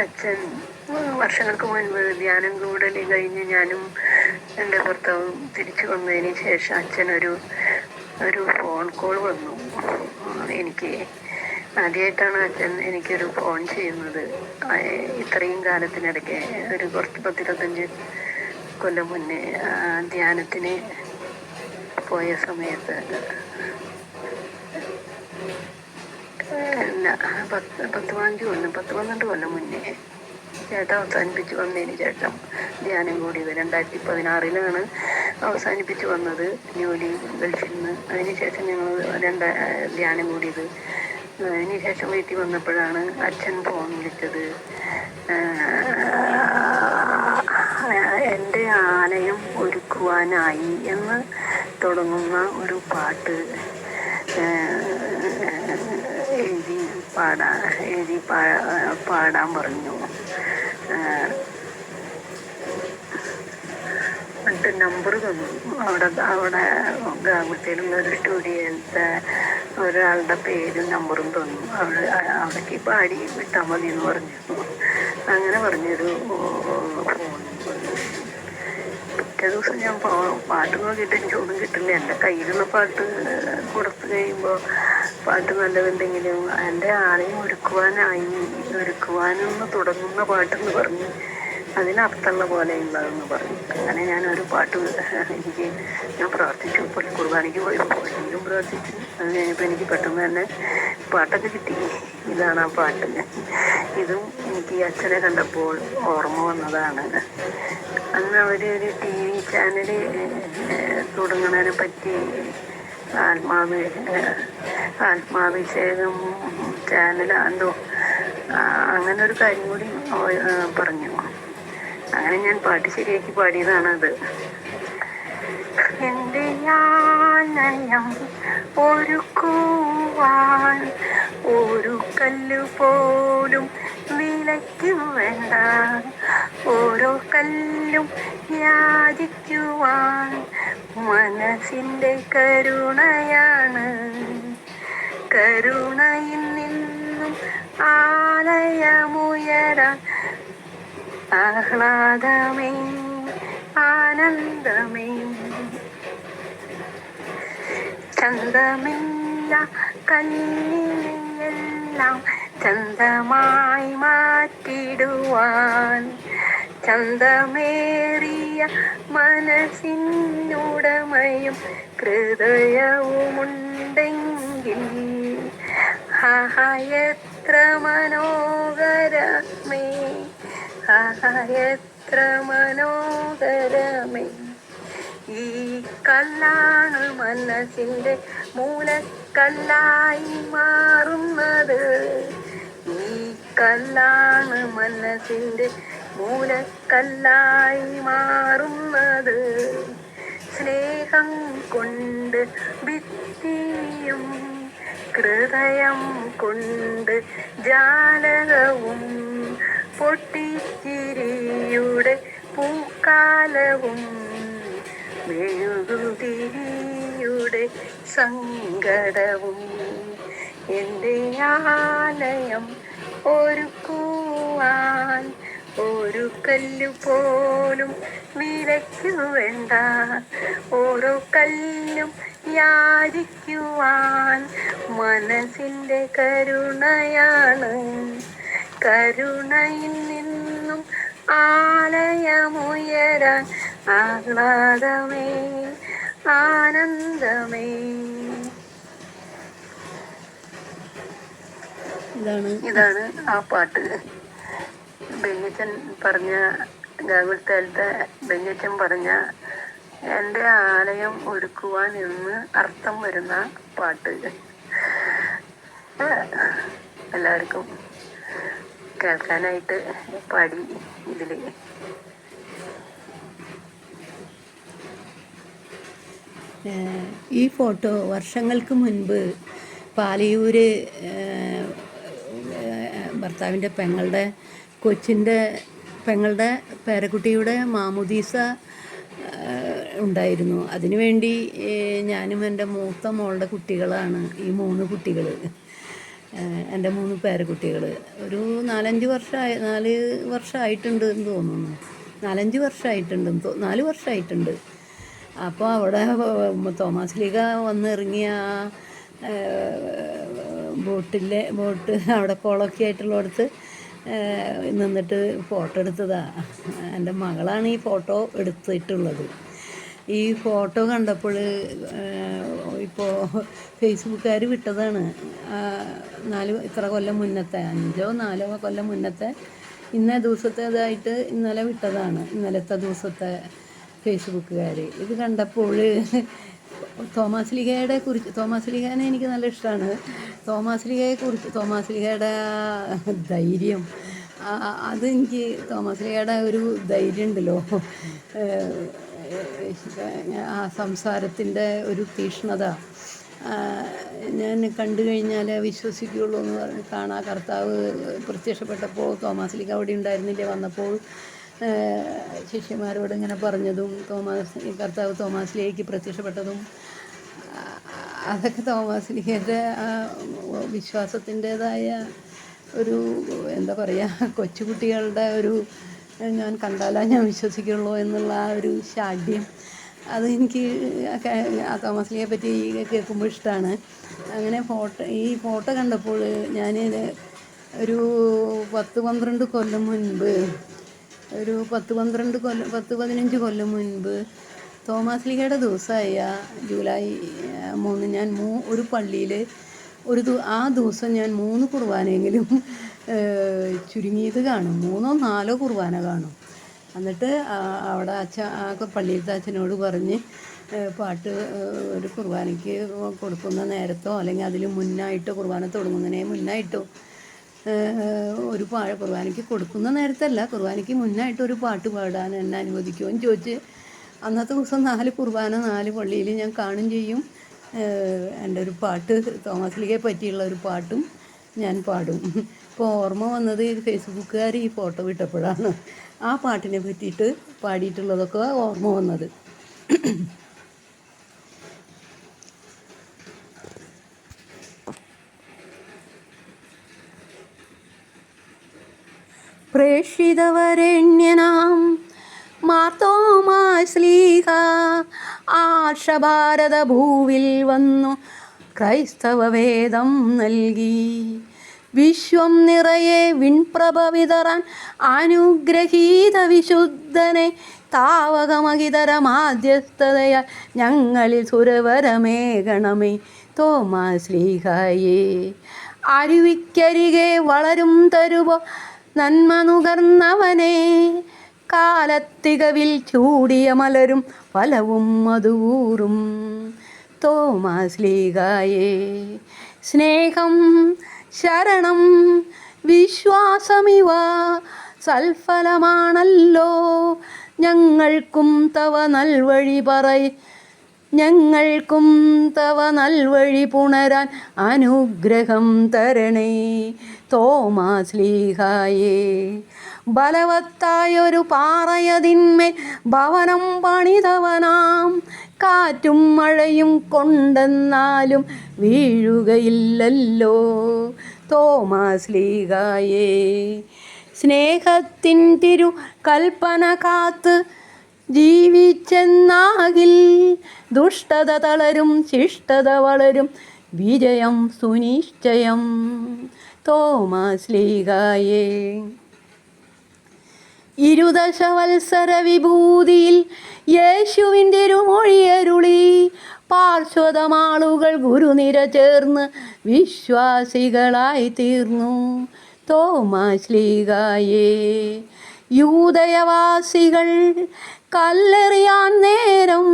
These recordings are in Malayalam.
അച്ഛൻ വർഷങ്ങൾക്ക് മുൻപ് ധ്യാനം കൂടൽ കഴിഞ്ഞ് ഞാനും എൻ്റെ ഭർത്താവും തിരിച്ചു വന്നതിന് ശേഷം അച്ഛനൊരു ഫോൺ കോൾ വന്നു എനിക്ക്. ആദ്യമായിട്ടാണ് അച്ഛൻ എനിക്കൊരു ഫോൺ ചെയ്യുന്നത്. ഇത്രയും കാലത്തിനിടയ്ക്ക് ഒരു 10-25 കൊല്ലം മുന്നേ ധ്യാനത്തിന് പോയ സമയത്ത്, അല്ല 10-12 കൊല്ലം മുന്നേ ചേട്ടൻ അവസാനിപ്പിച്ച് വന്നതിന് ശേഷം ധ്യാനം കൂടിയത് 2016 അവസാനിപ്പിച്ച് വന്നത് ന്യൂലി ഗൾഫിൽ നിന്ന്. അതിനുശേഷം ഞങ്ങൾ ധ്യാനം കൂടിയത്. അതിനുശേഷം വീട്ടിൽ വന്നപ്പോഴാണ് അച്ഛൻ ഫോൺ വിളിച്ചത്. എൻ്റെ ആലയം ഒരുക്കുവാനായി എന്ന് തുടങ്ങുന്ന ഒരു പാട്ട് എഴുതി പാടാൻ പറഞ്ഞു. എന്നിട്ട് നമ്പർ തന്നു. അവിടെ ഗ്രാമത്തിലുള്ള ഒരു സ്റ്റുഡിയോയിലത്തെ ഒരാളുടെ പേരും നമ്പറും തന്നു. അവിടേക്ക് പാടി വിട്ടാൽ മതി എന്ന് പറഞ്ഞു. അങ്ങനെ പറഞ്ഞൊരു ഫോൺ. പിറ്റേ ദിവസം ഞാൻ പാട്ട് നോക്കിയിട്ട് എനിക്കൊന്നും കിട്ടില്ല. എൻ്റെ കയ്യിലുള്ള പാട്ട് കൊടുത്തു കഴിയുമ്പോൾ പാട്ട് നല്ലതുണ്ടെങ്കിലും എൻ്റെ ആളെയും ഒരുക്കുവാനെന്ന് തുടങ്ങുന്ന പാട്ടെന്ന് പറഞ്ഞ് അതിനർത്ഥമുള്ള പോലെ ഉള്ളതെന്ന് പറഞ്ഞു. അങ്ങനെ ഞാനൊരു പാട്ട് ഞാൻ പ്രാർത്ഥിച്ചു. കുർബാനയ്ക്ക് പോയപ്പോൾ എങ്കിലും പ്രാർത്ഥിച്ചു. അത് കഴിഞ്ഞപ്പോൾ എനിക്ക് പെട്ടെന്ന് തന്നെ പാട്ടൊക്കെ കിട്ടി. ഇതാണ് ആ പാട്ട്. ഇതും എനിക്ക് അച്ഛനെ കണ്ടപ്പോൾ ഓർമ്മ വന്നതാണ്. അന്ന് അവർ ഒരു TV ചാനല് തുടങ്ങുന്നതിനെ പറ്റി ആത്മാഭിഷേകം ചാനലാണ്ടോ അങ്ങനെ ഒരു കാര്യം കൂടി പറഞ്ഞു. അങ്ങനെ ഞാൻ പാട്ട് ശരിയാക്കി പാടിയതാണത്. എൻ്റെ ആലയം ഒരുക്കുവാൻ ഒരു കല്ല് പോലും വിലയ്ക്ക് വേണ്ട, ഓരോ കല്ലും യാചിക്കുവാൻ മനസ്സിൻ്റെ കരുണയാണ്. കരുണയിൽ നിന്നും ആലയമുയരാൻ ആഹ്ലാദമേ ആനന്ദമേ. ചന്തമില്ല കല്ലിനെയെല്ലാം ചന്തമായി മാറ്റിടുവാൻ, ചന്തമേറിയ മനസ്സിനുടമയും ഹൃദയവുമുണ്ടെങ്കിൽ എത്ര മനോഹരമേ, എത്ര മനോഹരമേ. ഈ കല്ലാണ് മനസ്സിൻ്റെ മൂലക്കല്ലായി മാറുന്നത്. ഈ കല്ലാണ് മനസ്സിൻ്റെ മൂലക്കല്ലായി മാറുന്നത്. സ്നേഹം കൊണ്ട് ഭിത്തിയും ഹൃദയം കൊണ്ട് ജാലകവും പൊട്ടിച്ചിരിയുടെ പൂക്കാലവും മെഴുകുതിരിയുടെ സങ്കടവും. എൻ്റെ ആലയം ഒരുക്കുവാൻ ഒരു കല്ല് പോലും വിലയ്ക്ക് വേണ്ട, ഓരോ കല്ലും യാചിക്കുവാൻ മനസ്സിൻ്റെ കരുണയാണ്. കരുണയിൽ നിന്നും ആലയമുയരാൻ ആഹ്ലാദമേ ആനന്ദമേ. ഇതാണ് ആ പാട്ട്. ബെന്നിച്ചൻ പറഞ്ഞ, ഗാഗുൽത്തേലത്തെ ബെന്നിച്ചൻ പറഞ്ഞ എൻ്റെ ആലയം ഒരുക്കുവാൻ എന്ന് അർത്ഥം വരുന്ന പാട്ട് എല്ലാവർക്കും കേൾക്കാനായിട്ട് പാടി ഇതിൽ. ഈ ഫോട്ടോ വർഷങ്ങൾക്ക് മുൻപ് പാലയൂര് ഭർത്താവിൻ്റെ പെങ്ങളുടെ പേരക്കുട്ടിയുടെ മാമുദീസ ഉണ്ടായിരുന്നു. അതിനുവേണ്ടി ഞാനും എൻ്റെ മൂത്ത മോളുടെ കുട്ടികളാണ് ഈ 3 കുട്ടികൾ. എൻ്റെ 3 പേരക്കുട്ടികൾ. ഒരു 4 വർഷമായിട്ടുണ്ട് എന്ന് തോന്നുന്നു. 4-5 വർഷമായിട്ടുണ്ട്, 4 വർഷമായിട്ടുണ്ട്. അപ്പോൾ അവിടെ തോമാസ് ലീഗ വന്നിറങ്ങിയ ബോട്ട് അവിടെ കുളമൊക്കെ ആയിട്ടുള്ളിടത്ത് നിന്നിട്ട് ഫോട്ടോ എടുത്തതാണ്. എൻ്റെ മകളാണ് ഈ ഫോട്ടോ എടുത്തിട്ടുള്ളത്. ഈ ഫോട്ടോ കണ്ടപ്പോൾ ഇപ്പോൾ ഫേസ്ബുക്കുകാർ വിട്ടതാണ്. ഇത്ര കൊല്ലം മുന്നത്തെ 5-4 കൊല്ലം മുന്നത്തെ ഇന്ന ദിവസത്തേതായിട്ട് ഇന്നലെ വിട്ടതാണ്. ഇന്നലത്തെ ദിവസത്തെ ഫേസ്ബുക്കുകാർ ഇത് കണ്ടപ്പോൾ തോമാസ് ലീഗേനെ എനിക്ക് നല്ല ഇഷ്ടമാണ്. തോമാസ് ലീഗയുടെ ധൈര്യം, അതെനിക്ക് തോമാസ് ലീഗയുടെ ഒരു ധൈര്യം ഉണ്ടല്ലോ, ആ സംസാരത്തിൻ്റെ ഒരു തീക്ഷ്ണത ഞാൻ കണ്ടു കഴിഞ്ഞാൽ വിശ്വസിക്കുകയുള്ളൂ എന്ന് പറഞ്ഞ് കർത്താവ് പ്രത്യക്ഷപ്പെട്ടപ്പോൾ തോമാസ് ലീഗ അവിടെ ഉണ്ടായിരുന്നില്ലേ, വന്നപ്പോൾ ശിഷ്യന്മാരോട് ഇങ്ങനെ പറഞ്ഞതും കർത്താവ് തോമാസ് ലീഗയ്ക്ക് പ്രത്യക്ഷപ്പെട്ടതും അതൊക്കെ തോമാസ് ലീഗയുടെ വിശ്വാസത്തിൻ്റേതായ ഒരു എന്താ പറയുക, കൊച്ചുകുട്ടികളുടെ ഒരു ഞാൻ കണ്ടാലാ ഞാൻ വിശ്വസിക്കുള്ളൂ എന്നുള്ള ആ ഒരു ശാഠ്യം, അത് എനിക്ക് ആ തോമാസ് ലീഗയെ പറ്റി കേൾക്കുമ്പോൾ ഇഷ്ടമാണ്. അങ്ങനെ ഈ ഫോട്ടോ കണ്ടപ്പോൾ ഞാൻ ഒരു 10-15 കൊല്ലം മുൻപ്, ഒരു 10-15 കൊല്ലം മുൻപ് തോമാസ് ലീഗയുടെ ദിവസമായ ജൂലൈ 3 ഞാൻ ഒരു പള്ളിയിൽ ആ ദിവസം ഞാൻ 3 കുർബാനയെങ്കിലും ചുരുങ്ങിയത് കാണും, 3-4 കുർബാന കാണും. എന്നിട്ട് അവിടെ ആ പള്ളിയിലത്തെ അച്ഛനോട് പറഞ്ഞ് പാട്ട് ഒരു കുർബാനയ്ക്ക് കൊടുക്കുന്ന നേരത്തോ അല്ലെങ്കിൽ അതിൽ മുന്നായിട്ടോ, കുർബാന തുടങ്ങുന്നതിന് മുന്നായിട്ടോ, ഒരു കുർബാനയ്ക്ക് കൊടുക്കുന്ന നേരത്തല്ല, കുർബാനയ്ക്ക് മുന്നായിട്ട് ഒരു പാട്ട് പാടാൻ എന്നെ അനുവദിക്കുമോ എന്ന് ചോദിച്ച് അന്നത്തെ ദിവസം 4 കുർബാന 4 പള്ളിയിൽ ഞാൻ കാണും ചെയ്യും. എൻ്റെ ഒരു പാട്ട് തോമാസ് ലീഗയെ പറ്റിയുള്ള ഒരു പാട്ടും ഞാൻ പാടും. ഇപ്പോൾ ഓർമ്മ വന്നത് ഫേസ്ബുക്കുകാർ ഈ ഫോട്ടോ വിട്ടപ്പോഴാണ് ആ പാട്ടിനെ പറ്റിയിട്ട് പാടിയിട്ടുള്ളതൊക്കെ ഓർമ്മ വന്നത്. പ്രേക്ഷിതവരണ്യനാം മാർത്തോമാ ശ്ലീഹ ആർഷഭാരത ഭൂവിൽ വന്നു ക്രൈസ്തവ വേദം നൽകി. വിശ്വം നിറയെ വിൺപ്രഭ വിതറാൻ അനുഗ്രഹീത വിശുദ്ധനെ താവകമഹിതര മാധ്യസ്ഥതയാൽ ഞങ്ങളിൽ സുരവരമേകണമേ തോമാസ് ശ്ലീഹായേ. അരുവിക്കരികെ വളരും തരുവോ നന്മ നുകർന്നവനെ, കാലത്തികവിൽ ചൂടിയ മലരും ഫലവും മധുവൂറും തോമാസ് ശ്ലീഹായേ. സ്നേഹം ശരണം വിശ്വാസമിവ സൽഫലമാണല്ലോ, ഞങ്ങൾക്കും തവ നൽവഴി പുണരാൻ അനുഗ്രഹം തരണേ തോമാസ് ശ്ലീഹായേ. ബലവത്തായൊരു പാറയതിന്മേൽ ഭവനം പണിതവനാം, കാറ്റും മഴയും കൊണ്ടെന്നാലും വീഴുകയില്ലല്ലോ തോമാസ് ശ്ലീഹായേ. സ്നേഹത്തിൻ തിരു കൽപ്പന കാത്ത് ജീവിച്ചെന്നാകിൽ ദുഷ്ടത തളരും ശിഷ്ടത വളരും വിജയം സുനിശ്ചയം തോമാസ് ശ്ലീഹായേ. 20 വത്സര വിഭൂതിയിൽ യേശുവിൻ്റെ മൊഴിയരുളി, പാർശ്വതമാളുകൾ ഗുരുനിര ചേർന്ന് വിശ്വാസികളായി തീർന്നു തോമാസ് ശ്ലീഹായേ. യൂദയവാസികൾ കല്ലെറിയാൻ നേരം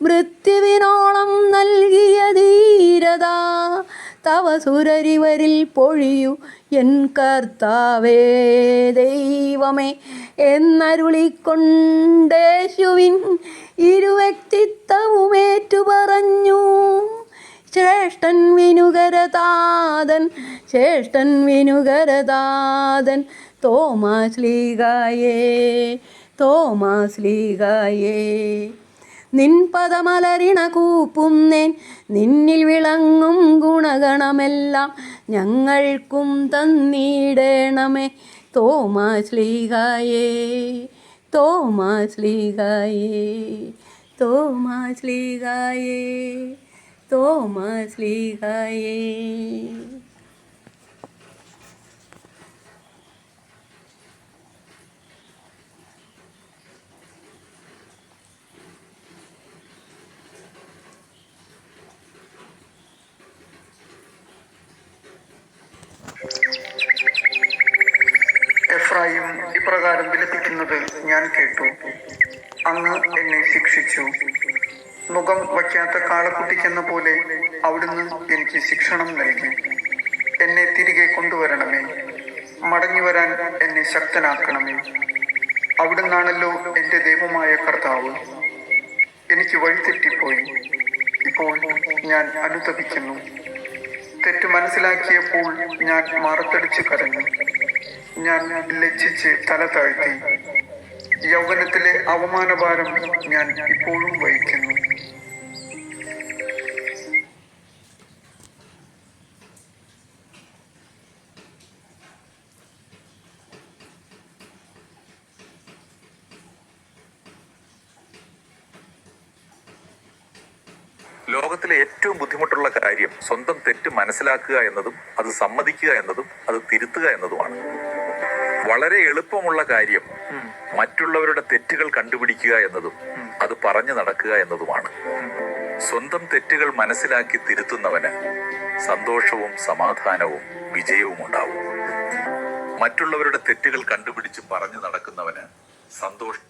മൃത്യുവിനോളം നൽകിയ ധീരത തവ സുരരിവരിൽ പൊഴിയു എൻ കർത്താവേ ദൈവമേ എന്നരുളിക്കൊണ്ടേശുവിൻ ഇരുവ്യക്തിത്വമേറ്റു പറഞ്ഞു. ശ്രേഷ്ഠൻ വിനുകരതാതൻ തോമാസ് ശ്ലീഹായേ. നിൻ പദമലരിണ കൂപ്പുന്നേൻ. നിന്നിൽ വിളങ്ങും ഗുണഗണമെല്ലാം ഞങ്ങൾക്കും തന്നിടണമേ. തോമാശ്ലീഹായേ തോമാശ്ലീഹായേ തോമാശ്ലീഹായേ തോമാശ്ലീഹായേ. എഫ്രായിം ഇപ്രകാരം വിലപിക്കുന്നത് ഞാൻ കേട്ടു. അങ്ങ് എന്നെ ശിക്ഷിച്ചു. മുഖം വയ്ക്കാത്ത കാളക്കുട്ടിക്കെന്ന പോലെ അവിടുന്ന് എനിക്ക് ശിക്ഷണം നൽകി. എന്നെ തിരികെ കൊണ്ടുവരണമേ. മടങ്ങി വരാൻ എന്നെ ശക്തനാക്കണമേ. അവിടുന്നാണല്ലോ എൻ്റെ ദൈവമായ കർത്താവ്. എനിക്ക് വഴിതെറ്റിപ്പോയി. ഇപ്പോൾ ഞാൻ അനുതപിക്കുന്നു. തെറ്റ് മനസ്സിലാക്കിയപ്പോൾ ഞാൻ മാറത്തടിച്ച് കരഞ്ഞു. ഞാൻ ലജ്ജിച്ച് തല താഴ്ത്തി. യൗവനത്തിലെ അവമാനഭാരം ഞാൻ ഇപ്പോഴും വഹിക്കുന്നു. ലോകത്തിലെ ഏറ്റവും ബുദ്ധിമുട്ടുള്ള കാര്യം സ്വന്തം തെറ്റ് മനസ്സിലാക്കുക എന്നതും അത് സമ്മതിക്കുക എന്നതും അത് തിരുത്തുക എന്നതുമാണ്. വളരെ എളുപ്പമുള്ള കാര്യം മറ്റുള്ളവരുടെ തെറ്റുകൾ കണ്ടുപിടിക്കുക എന്നതും അത് പറഞ്ഞു നടക്കുക എന്നതുമാണ്. സ്വന്തം തെറ്റുകൾ മനസ്സിലാക്കി തിരുത്തുന്നവന് സന്തോഷവും സമാധാനവും വിജയവും ഉണ്ടാവും. മറ്റുള്ളവരുടെ തെറ്റുകൾ കണ്ടുപിടിച്ച് പറഞ്ഞു നടക്കുന്നവന് സന്തോഷം.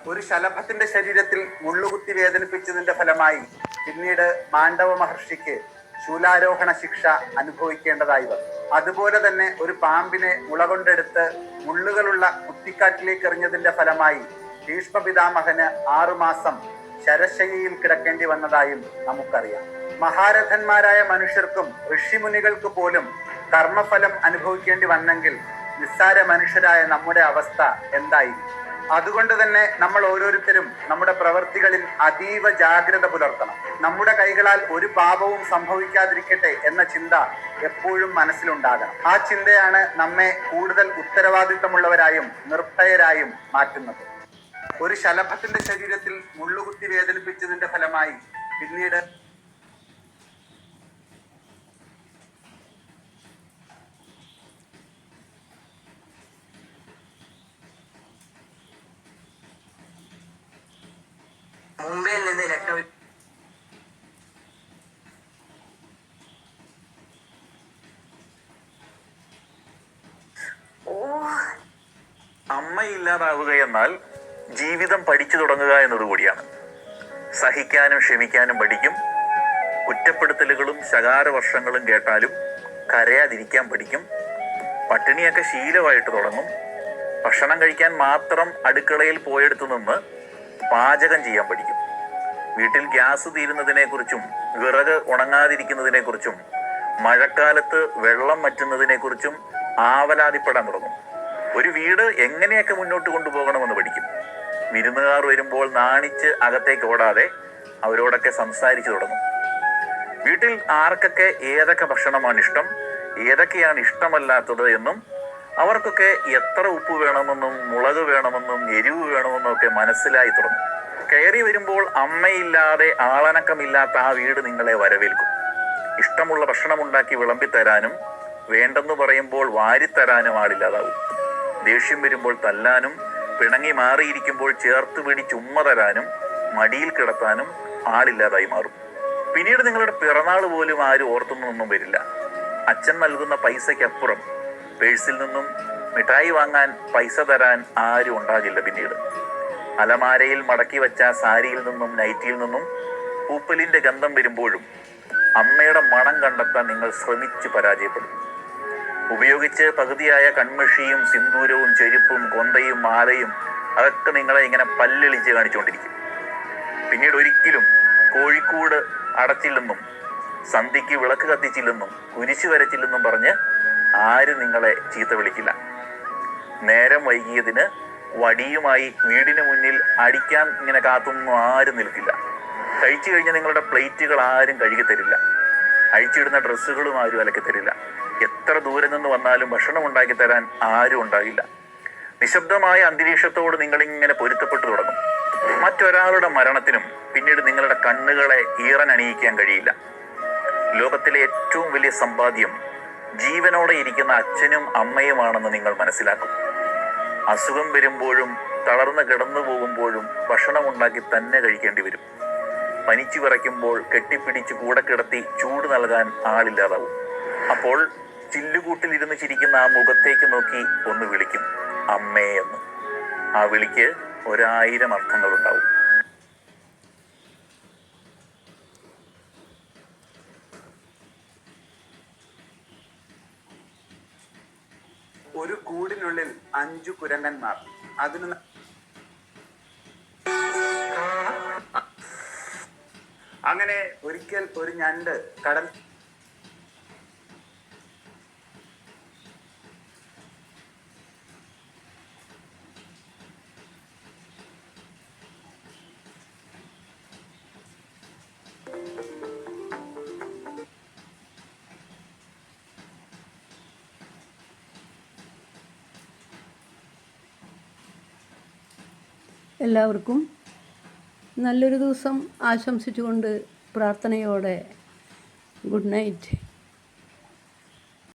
ഒരു ശലഭത്തിന്റെ ശരീരത്തിൽ മുള്ളുകുത്തി വേദനിപ്പിച്ചതിന്റെ ഫലമായി പിന്നീട് മാണ്ഡവ മഹർഷിക്ക് ശൂലാരോഹണ ശിക്ഷ അനുഭവിക്കേണ്ടതായി വന്നു. അതുപോലെ തന്നെ ഒരു പാമ്പിനെ മുളകൊണ്ടെടുത്ത് മുള്ളുകളുള്ള കുത്തിക്കാട്ടിലേക്ക് എറിഞ്ഞതിന്റെ ഫലമായി ഭീഷ്മ പിതാമഹന് 6 മാസം ശരശയ്യയിൽ കിടക്കേണ്ടി വന്നതായും നമുക്കറിയാം. മഹാരഥന്മാരായ മനുഷ്യർക്കും ഋഷിമുനികൾക്ക് പോലും കർമ്മഫലം അനുഭവിക്കേണ്ടി വന്നെങ്കിൽ നിസ്സാര മനുഷ്യരായ നമ്മുടെ അവസ്ഥ എന്തായിരിക്കും? അതുകൊണ്ട് തന്നെ നമ്മൾ ഓരോരുത്തരും നമ്മുടെ പ്രവൃത്തികളിൽ അതീവ ജാഗ്രത പുലർത്തണം. നമ്മുടെ കൈകളാൽ ഒരു പാപവും സംഭവിക്കാതിരിക്കട്ടെ എന്ന ചിന്ത എപ്പോഴും മനസ്സിലുണ്ടാകണം. ആ ചിന്തയാണ് നമ്മെ കൂടുതൽ ഉത്തരവാദിത്തമുള്ളവരായും നിർഭയരായും മാറ്റുന്നത്. ഒരു ശലഭത്തിന്റെ ശരീരത്തിൽ മുള്ളുകുത്തി വേദനിപ്പിച്ചതിന്റെ ഫലമായി പിന്നീട് മുംബൈയിൽ നിന്ന് ലക്നൗ അമ്മയില്ലാതാവുക എന്നാൽ ജീവിതം പഠിച്ചു തുടങ്ങുക എന്നതുകൂടിയാണ്. സഹിക്കാനും ക്ഷമിക്കാനും പഠിക്കും. കുറ്റപ്പെടുത്തലുകളും ശകാരവർഷങ്ങളും കേട്ടാലും കരയാതിരിക്കാൻ പഠിക്കും. പട്ടിണിയൊക്കെ ശീലമായിട്ട് തുടങ്ങും. ഭക്ഷണം കഴിക്കാൻ മാത്രം അടുക്കളയിൽ പോയെടുത്തു നിന്ന് പാചകം ചെയ്യാൻ പഠിക്കും. വീട്ടിൽ ഗ്യാസ് തീരുന്നതിനെക്കുറിച്ചും വിറക് ഉണങ്ങാതിരിക്കുന്നതിനെക്കുറിച്ചും മഴക്കാലത്ത് വെള്ളം വറ്റുന്നതിനെക്കുറിച്ചും ആവലാതിപ്പെടാൻ തുടങ്ങും. ഒരു വീട് എങ്ങനെയൊക്കെ മുന്നോട്ട് കൊണ്ടുപോകണമെന്ന് പഠിക്കും. വിരുന്നുകാർ വരുമ്പോൾ നാണിച്ച് അകത്തേക്ക് ഓടാതെ അവരോടൊക്കെ സംസാരിച്ചു തുടങ്ങും. വീട്ടിൽ ആർക്കൊക്കെ ഏതൊക്കെ ഭക്ഷണമാണ് ഇഷ്ടം, ഏതൊക്കെയാണ് ഇഷ്ടമല്ലാത്തത് എന്നും അവർക്കൊക്കെ എത്ര ഉപ്പ് വേണമെന്നും മുളക് വേണമെന്നും എരിവ് വേണമെന്നും ഒക്കെ മനസ്സിലായി തുടങ്ങും. കയറി വരുമ്പോൾ അമ്മയില്ലാതെ ആളനക്കമില്ലാത്ത ആ വീട് നിങ്ങളെ വരവേൽക്കും. ഇഷ്ടമുള്ള ഭക്ഷണം ഉണ്ടാക്കി വിളമ്പിത്തരാനും വേണ്ടെന്ന് പറയുമ്പോൾ വാരിത്തരാനും ആളില്ലാതാവും. ദേഷ്യം വരുമ്പോൾ തല്ലാനും പിണങ്ങി മാറിയിരിക്കുമ്പോൾ ചേർത്ത് പിടിച്ച് ഉമ്മ തരാനും മടിയിൽ കിടത്താനും ആളില്ലാതായി മാറും. പിന്നീട് നിങ്ങളുടെ പിറന്നാൾ പോലും ആരും ഓർത്തൊന്നും വരില്ല. അച്ഛൻ നൽകുന്ന പൈസയ്ക്കപ്പുറം പേഴ്സിൽ നിന്നും മിഠായി വാങ്ങാൻ പൈസ തരാൻ ആരും ഉണ്ടാകില്ല. പിന്നീട് അലമാരയിൽ മടക്കി വെച്ച സാരിയിൽ നിന്നും നൈറ്റിയിൽ നിന്നും പൂപ്പലിന്റെ ഗന്ധം വരുമ്പോഴും അമ്മയുടെ മണം കണ്ടെത്താൻ നിങ്ങൾ ശ്രമിച്ച് പരാജയപ്പെടും. ഉപയോഗിച്ച് പകുതിയായ കൺമഷിയും സിന്ദൂരവും ചെരുപ്പും കൊന്തയും മാലയും അതൊക്കെ നിങ്ങളെ ഇങ്ങനെ പല്ലിളിച്ച് കാണിച്ചുകൊണ്ടിരിക്കും. പിന്നീട് ഒരിക്കലും കോഴിക്കൂട് അടച്ചില്ലെന്നും സന്ധ്യയ്ക്ക് വിളക്ക് കത്തിച്ചില്ലെന്നും കുരിശു വരച്ചില്ലെന്നും പറഞ്ഞ് ആരും നിങ്ങളെ ചീത്ത വിളിക്കില്ല. നേരം വൈകിയതിന് വടിയുമായി വീടിന് മുന്നിൽ അടിക്കാൻ ഇങ്ങനെ കാത്തൊന്നും ആരും നിൽക്കില്ല. കഴിച്ചു കഴിഞ്ഞ് നിങ്ങളുടെ പ്ലേറ്റുകൾ ആരും കഴുകി തരില്ല. അഴിച്ചിടുന്ന ഡ്രസ്സുകളും ആരും അലക്കി തരില്ല. എത്ര ദൂരെ നിന്ന് വന്നാലും ഭക്ഷണം ഉണ്ടാക്കി തരാൻ ആരും ഉണ്ടാകില്ല. നിശബ്ദമായ അന്തരീക്ഷത്തോട് നിങ്ങളിങ്ങനെ പൊരുത്തപ്പെട്ടു തുടങ്ങും. മറ്റൊരാളുടെ മരണത്തിനും പിന്നീട് നിങ്ങളുടെ കണ്ണുകളെ ഈറനണിയിക്കാൻ കഴിയില്ല. ലോകത്തിലെ ഏറ്റവും വലിയ സമ്പാദ്യം ജീവനോടെ ഇരിക്കുന്ന അച്ഛനും അമ്മയുമാണെന്ന് നിങ്ങൾ മനസ്സിലാക്കും. അസുഖം വരുമ്പോഴും തളർന്ന് കിടന്നു പോകുമ്പോഴും ഭക്ഷണം ഉണ്ടാക്കി തന്നെ കഴിക്കേണ്ടി വരും. പനിച്ചു വിറയ്ക്കുമ്പോൾ കെട്ടിപ്പിടിച്ച് കൂടെ കിടത്തി ചൂട് നൽകാൻ ആളില്ലാതാവും. അപ്പോൾ ചില്ലുകൂട്ടിലിരുന്ന് ചിരിക്കുന്ന ആ മുഖത്തേക്ക് നോക്കി ഒന്ന് വിളിക്കും, അമ്മേ എന്ന്. ആ വിളിക്ക് 1000 അർത്ഥങ്ങളുണ്ടാവും. ഒരു കൂടിനുള്ളിൽ 5 കുരങ്ങന്മാർ. അതിന് അങ്ങനെ ഒരിക്കൽ ഒരു ഞണ്ട് കടൽ എല്ലാവർക്കും നല്ലൊരു ദിവസം ആശംസിച്ചുകൊണ്ട് പ്രാർത്ഥനയോടെ ഗുഡ് നൈറ്റ്.